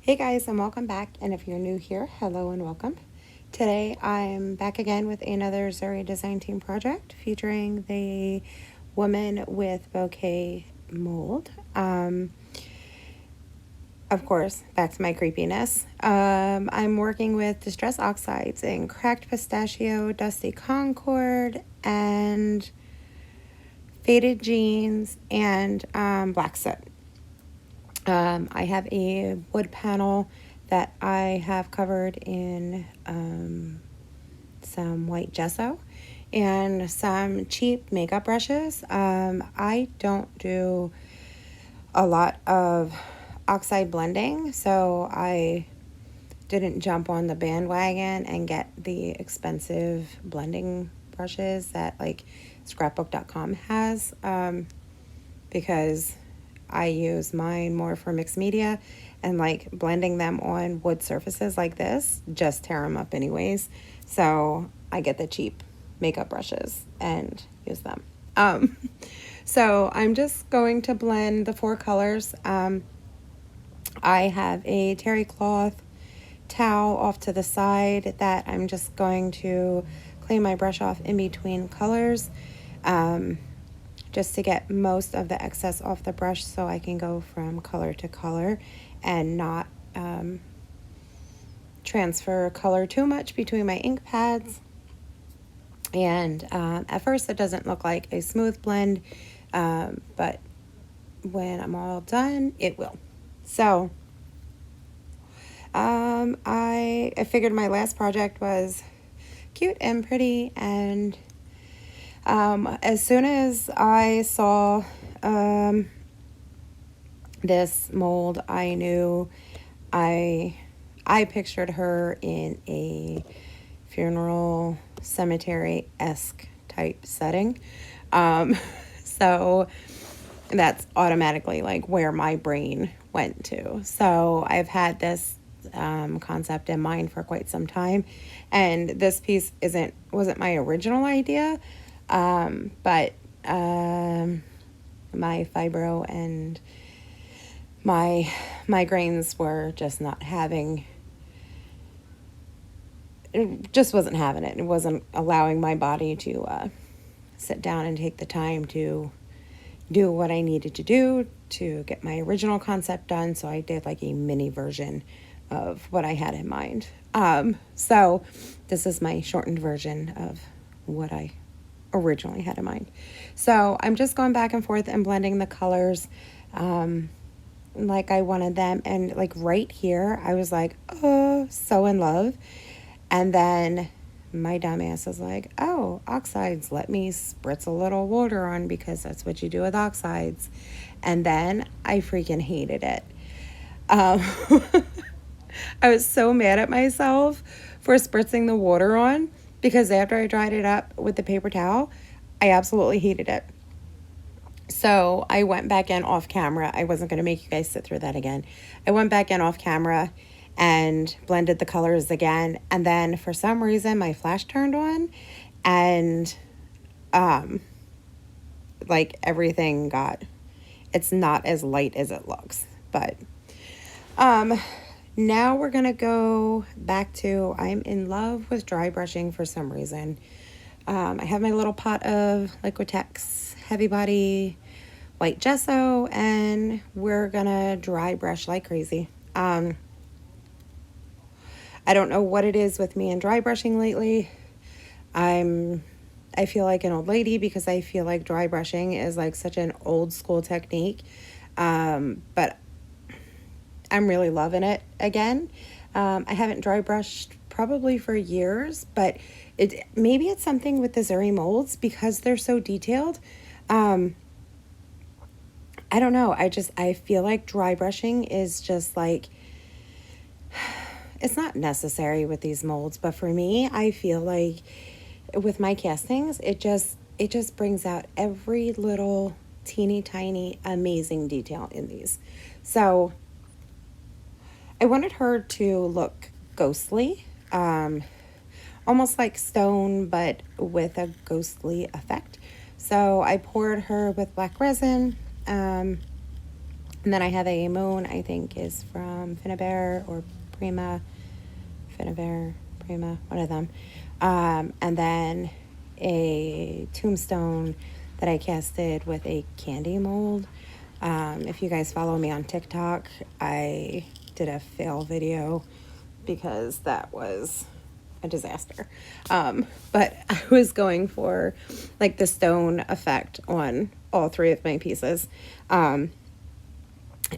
Hey guys, and welcome back. And if you're new here, hello and welcome. Today I'm back again with another Zuri design team project featuring the woman with bouquet mold. Of course, back to my creepiness. I'm working with distress oxides in cracked pistachio, dusty concord, and faded jeans, and black soot. I have a wood panel that I have covered in some white gesso and some cheap makeup brushes. I don't do a lot of oxide blending, so I didn't jump on the bandwagon and get the expensive blending brushes that like scrapbook.com has, because I use mine more for mixed media, and like blending them on wood surfaces like this just tear them up anyways. So I get the cheap makeup brushes and use them. So I'm just going to blend the four colors. I have a terry cloth towel off to the side that I'm just going to clean my brush off in between colors. Just to get most of the excess off the brush so I can go from color to color and not transfer color too much between my ink pads. And at first it doesn't look like a smooth blend, but when I'm all done, it will. So I figured my last project was cute and pretty, and as soon as I saw this mold, I knew I pictured her in a funeral cemetery-esque type setting. So that's automatically like where my brain went to. So I've had this concept in mind for quite some time, and this piece wasn't my original idea. But my fibro and my migraines were just not having, it just wasn't having it. It wasn't allowing my body to sit down and take the time to do what I needed to do to get my original concept done. So I did like a mini version of what I had in mind. So this is my shortened version of what I originally had in mind. So I'm just going back and forth and blending the colors like I wanted them. And like right here, I was like, oh, so in love. And then my dumbass is like, oh, oxides, let me spritz a little water on because that's what you do with oxides. And then I freaking hated it. I was so mad at myself for spritzing the water on, because after I dried it up with the paper towel, I absolutely hated it. So I went back in off camera. I wasn't going to make you guys sit through that again. I went back in off camera and blended the colors again. And then for some reason, my flash turned on, and like everything it's not as light as it looks. But now we're going to go back to, I'm in love with dry brushing for some reason. I have my little pot of Liquitex Heavy Body white gesso, and we're going to dry brush like crazy. I don't know what it is with me and dry brushing lately. I feel like an old lady because I feel like dry brushing is like such an old school technique. But I'm really loving it again. I haven't dry brushed probably for years, but maybe it's something with the Zuri molds because they're so detailed. I don't know. I feel like dry brushing is just like, it's not necessary with these molds, but for me, I feel like with my castings, it just brings out every little teeny tiny amazing detail in these. So I wanted her to look ghostly, almost like stone, but with a ghostly effect. So I poured her with black resin, And then I have a moon, I think is from Finnabair or Prima. Finnabair, Prima, one of them. And then a tombstone that I casted with a candy mold. If you guys follow me on TikTok, I did a fail video because that was a disaster. But I was going for like the stone effect on all three of my pieces.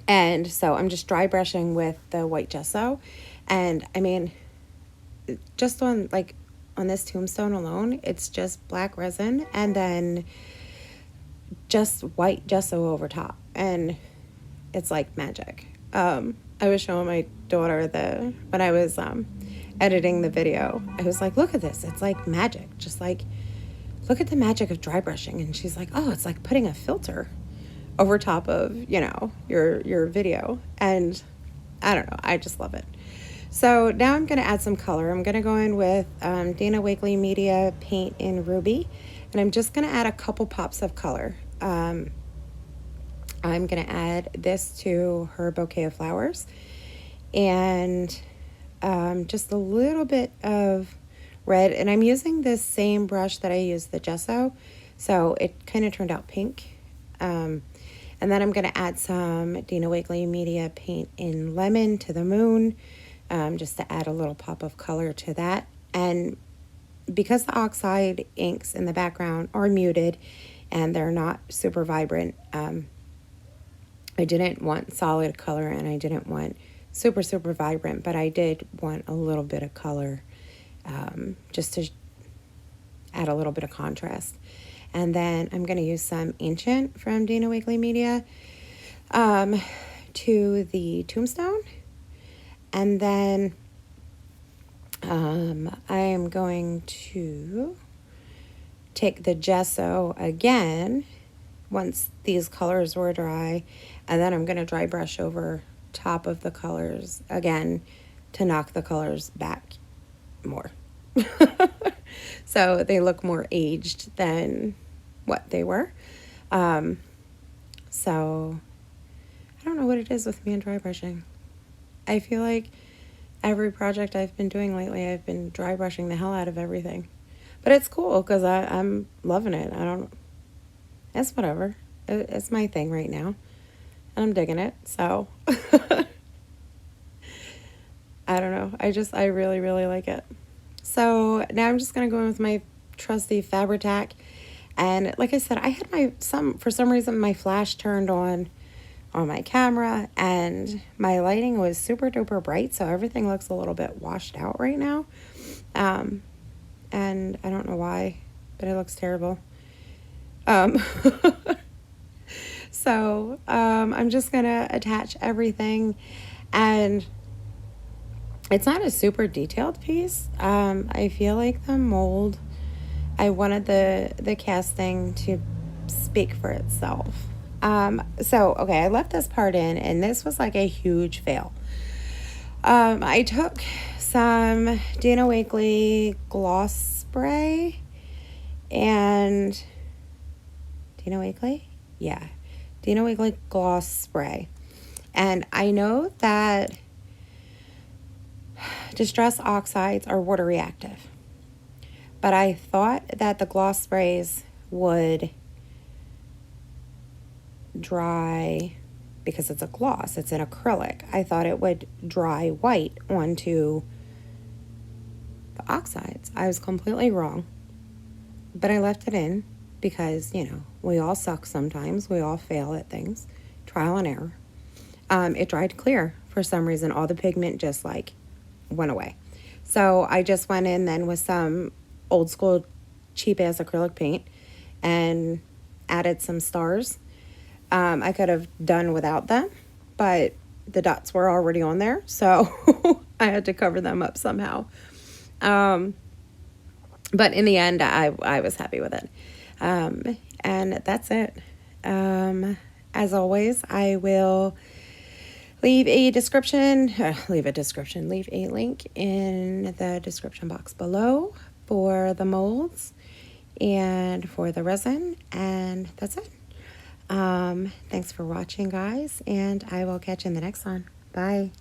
And so I'm just dry brushing with the white gesso. And I mean, just on this tombstone alone, it's just black resin and then just white gesso over top. And it's like magic. I was showing my daughter when I was editing the video, I was like, look at this. It's like magic. Just like, look at the magic of dry brushing. And she's like, oh, it's like putting a filter over top of, your video. And I don't know. I just love it. So now I'm going to add some color. I'm going to go in with Dana Wakley Media Paint in Ruby. And I'm just going to add a couple pops of color. I'm going to add this to her bouquet of flowers. And just a little bit of red. And I'm using this same brush that I used the gesso. So it kind of turned out pink. And then I'm going to add some Dana Wakley Media Paint in Lemon to the moon, just to add a little pop of color to that. And because the oxide inks in the background are muted and they're not super vibrant, I didn't want solid color and I didn't want super, super vibrant, but I did want a little bit of color just to add a little bit of contrast. And then I'm going to use some Ancient from Dana Wakley Media to the tombstone. And then I am going to take the gesso again once these colors were dry. And then I'm going to dry brush over top of the colors again to knock the colors back more. So they look more aged than what they were. So I don't know what it is with me and dry brushing. I feel like every project I've been doing lately, I've been dry brushing the hell out of everything. But it's cool because I'm loving it. It's whatever. It's my thing right now. And I'm digging it. So I don't know. I really, really like it. So now I'm just going to go in with my trusty Fabri-Tac. And like I said, I had for some reason, my flash turned on my camera and my lighting was super duper bright. So everything looks a little bit washed out right now. And I don't know why, but it looks terrible. So I'm just going to attach everything, and it's not a super detailed piece. I feel like the mold, I wanted the casting to speak for itself. Okay, I left this part in, and this was like a huge fail. I took some Dana Wakley gloss spray and Dana Wakley? Yeah. Dana Wakley gloss spray. And I know that distress oxides are water reactive, but I thought that the gloss sprays would dry, because it's a gloss, it's an acrylic. I thought it would dry white onto the oxides. I was completely wrong, but I left it in because, we all suck sometimes. We all fail at things. Trial and error. It dried clear. For some reason, all the pigment just went away. So I just went in then with some old school cheap ass acrylic paint and added some stars. I could have done without them, but the dots were already on there, so I had to cover them up somehow. But in the end, I was happy with it. And that's it. As always, I will leave a link in the description box below for the molds and for the resin, and that's it. Thanks for watching, guys, and I will catch you in the next one. Bye.